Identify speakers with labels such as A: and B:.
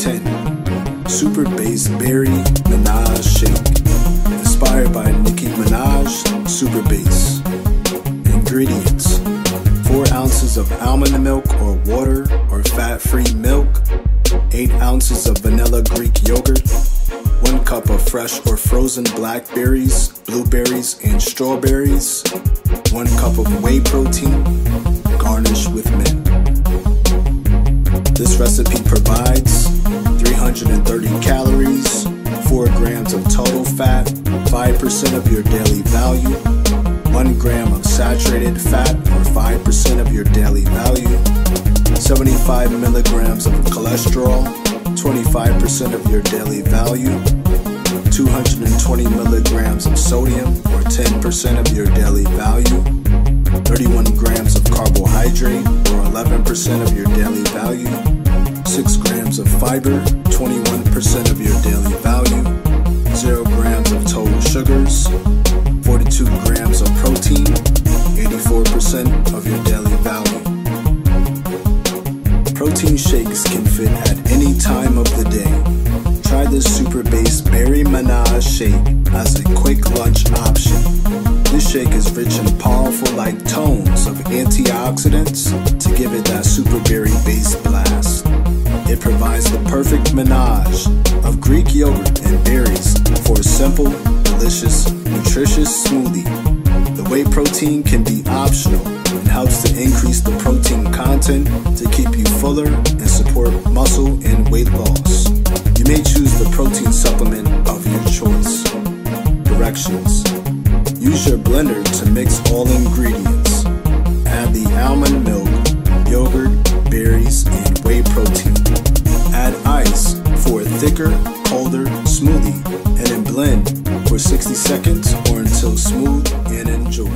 A: 10. Super Base Berry Minaj Shake. Inspired by Nicki Minaj, Super Base. Ingredients: 4 ounces of almond milk or water or fat-free milk, 8 ounces of vanilla Greek yogurt, 1 cup of fresh or frozen blackberries, blueberries, and strawberries, 1 cup of whey protein, garnish with mint. This recipe provides 330 calories, 4 grams of total fat, 5% of your daily value, 1 gram of saturated fat or 5% of your daily value, 75 milligrams of cholesterol, 25% of your daily value, 220 milligrams of sodium or 10% of your daily value, 31 grams of carbohydrate or 11% of your daily value, 6 grams of fiber, 21% of your daily value, 0 grams of total sugars, 42 grams of protein, 84% of your daily value. Protein shakes can fit at any time of the day. Try this Super Base Berry Minaj Shake as a quick lunch option. This shake is rich in powerful like tones of antioxidants to give it that super berry base blast. It provides the perfect menage of Greek yogurt and berries for a simple, delicious, nutritious smoothie. The whey protein can be optional and helps to increase the protein content to keep you fuller and support muscle and weight loss. You may choose the protein supplement of your choice. Directions: use your blender to mix all ingredients. Add the almond milk, yogurt, berries, and whey protein. Add ice for a thicker, colder smoothie, and then blend for 60 seconds or until smooth and enjoy.